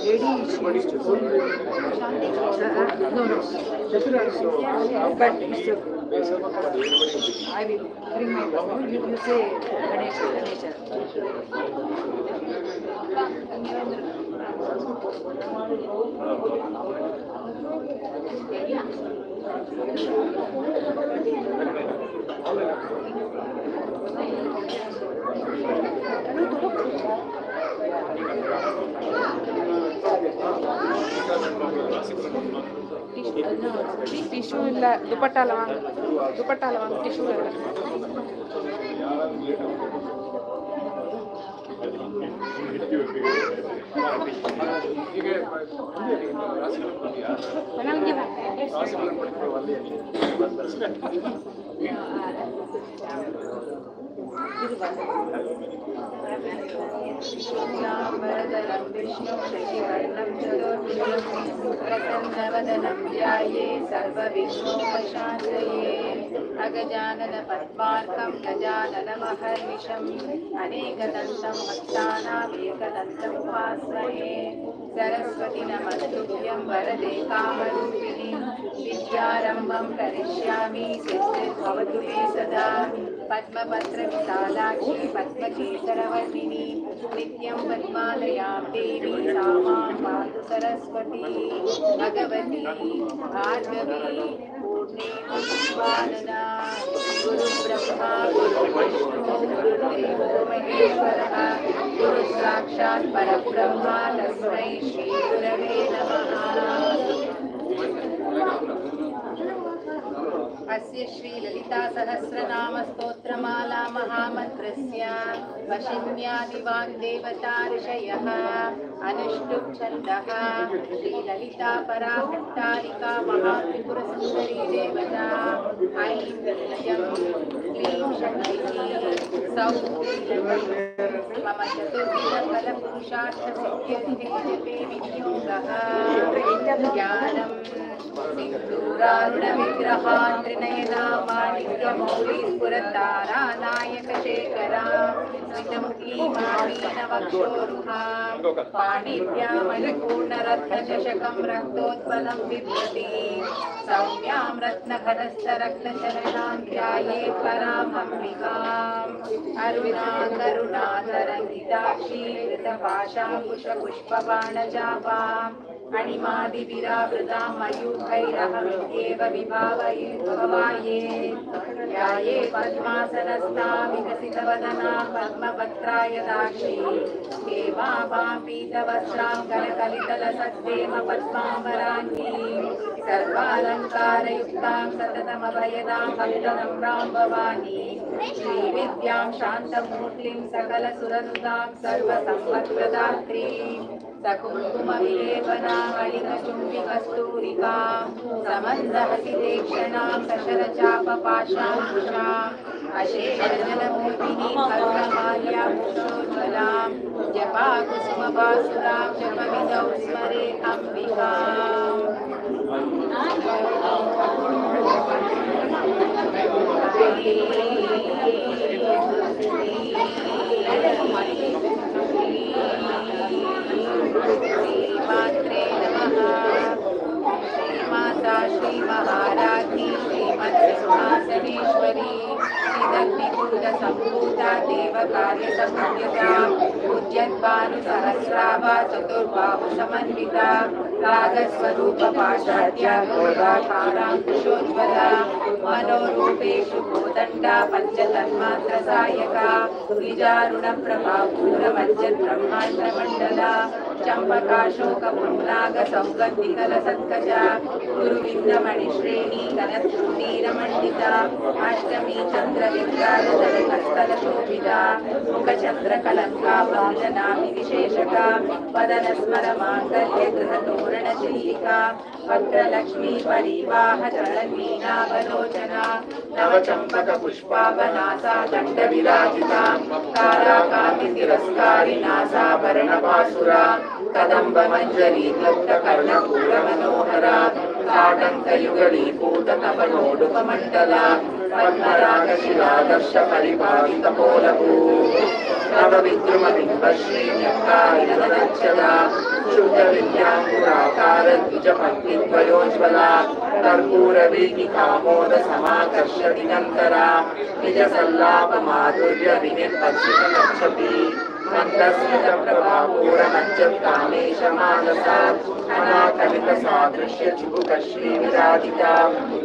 lady no, but I will bring my phone. You say Ganesha. Tissue ಇಲ್ಲ ದುಪಟ್ಟಾಲ Wang tissue ಇಲ್ಲ अगजानन पद्मार्कं गजानन महर्निशं अनेकदन्तं भक्तानामेकदन्तं उपास्महे सरस्वती नमस्तुभ्यं वरदे कामरूपिणी विद्यारम्भं करिष्यामि सिद्धिर्भवतु मे सदा पद्मपत्रविशालाक्षी पद्मकेसरवर्णिनी नित्यं पद्मालयां देवी सा मां पातु सरस्वती भगवती भार्गवी पूर्णेन्दुवादना गुरुब्रह्मा गुरुविष्णु गुरुदेवो महेश्वरः गुरुसाक्षात् परब्रह्मा तस्मै श्रीगुरवे नमः। अस्य श्रीललितासहस्रनामस्तोत्रमाला महामन्त्रस्य वशिन्यादिवाग्देवता ऋषयः अनुष्टुप् छन्दः श्रीललिता पराभट्टारिका महात्रिपुरसुन्दरी देवता ऐं ह्रीं क्लीं शक्तिः सौः मम चतुर्विधफलपुरुषार्थसिद्ध्यर्थे जपे विनियोगः ज्ञानं सिन्दूरारुणविग्रहान् त्रिनयना माणिक्य मौली स्फुरतारा नायक शेखरा स्मितमुखी मार्गीनवक्षोरुहा पाणिभ्यामणिपूर्णरत्नचषकं रक्तोत्पलं बिभ्रति सौम्यां रत्नघनस्थरत्नचरणां ध्यायेत् परामम्बिकाम् अरुणा करुणातरङ्गिताक्षी कृतपाशाङ्कुशपुष्पबाणचापाम् अणिमादिविरावृतां मयूखैरहमित्येव विभावये ध्याये पद्मासनस्था विकसितवदना पद्मपत्रायदाक्षी हेमाभां पीतवस्त्रां कनकलितलसत्तेम पद्माम्बराङ्गी सर्वालङ्कारयुक्तां सततमभयदां भक्तनम्रां भवानी श्रीविद्यां शान्तमूर्तिं सकलसुरनुतां सर्वसम्पत्प्रदात्रीं सकुङ्कुमविलेपनामलिकचुम्बिकस्तूरिकां समन्दहसितेक्षणां सशरचापपाशाङ्कुशाम् अशेषजलमूर्तिनीं भद्रमाल्याभूषोज्ज्वलां जपाकुसुमभासुरां जपविदौ स्मरे अम्बिकाम् श्रीमात्रे नमः श्रीमाता श्रीमहाराज्ञी श्रीमत्सिंहासनेश्वरी श्रीदग्निकुण्डसम्भूता देवकार्यसमन्विता उद्यद्भानुसहस्राभा चतुर्बाहुसमन्विता रागस्वरूपपाशाद्या गोदाकाराङ्कुशोज्ज्वला मनोरूपेषु भूदण्डा पञ्चतन्मात्रसायका द्विजारुणप्रभापूरमज्जद्ब्रह्माण्डमण्डला चम्पकाशोकपुण्णागसौगन्धिकलसत्कजा गुरुविन्दमणिश्रेणी कनत्कुटीरमण्डिता अष्टमी चन्द्रविद्राजतडिकस्थलशोभिता मुखचन्द्रकलङ्काभञ्जनाभिविशेषका वदनस्मरमाङ्गल्यगृहतोरणचिल्लिका वक्त्रलक्ष्मी परिवाहचरणवीणावलोचना नवचम्पकपुष्पावनासा दण्डविराजिता ताराकान्तितिरस्कारिनासाभरणपासुरा कदम्बमञ्जरी क्लुप्तकर्णपूरमनोहरा ताटङ्कयुगलीपूततपनोडुपमण्डला पद्मरागशिलादर्श परिपालितपोलभू नवविद्रुमबिम्बश्रीन्यक्कारिणदनच्छदा शुद्धविद्याङ्कुराकार द्विजपत्निद्वयोज्ज्वला कर्पूरवीतिकामोदसमाकर्ष दिगन्तरा निजसल्लापमाधुर्यविनिर्पत्सितमच्छति मन्दस्मितप्रभापूरमज्जत्कामेशमानसा अनाकलितसादृश्यचिबुकश्रीविराजिता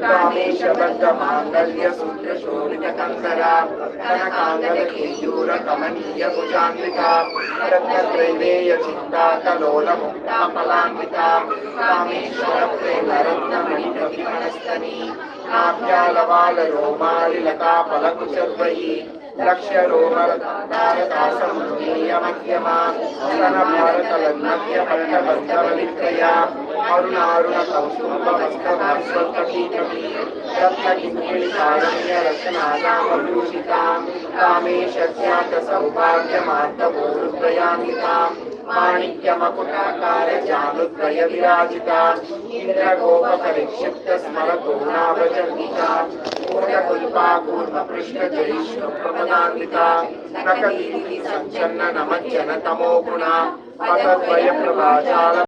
कामेशबद्धमाङ्गल्यसूत्रशोभितकन्दरा कनकाङ्गदकेयूरकमनीयभुजान्विता रत्नत्रैवेयचित्ता कलोलमुक्ताफलान्विता कामेश्वरप्रेमरत्नमणिप्रतिमणस्तनी नाभ्यालवालरोमालिलताफलकुचर्वयी लक्ष्यरोमरतारकासमुन्नीयमध्यमा स्तनभारतलग्नव्यपट्टबद्धवलित्रया अरुणारुणकौस्तुम्भवस्त्रभास्वल्कटीकटी रत्नकिङ्किणिकारुण्यरचनानामभूषितां कामेशज्ञातसौभाग्यमार्तभूरुद्वयान्वितां माणिक्यमकुटाकारजानुद्वयविराजिता इन्द्रगोपपरिक्षिप्तस्मरपूर्णाभचन्दिता पूर्णकुल्पाकूर्मपृष्ठजयिष्णुप्रपदान्विता नखदीप्तिसञ्चन्ननमज्जनतमो गुणा पदद्वयप्रभाजाल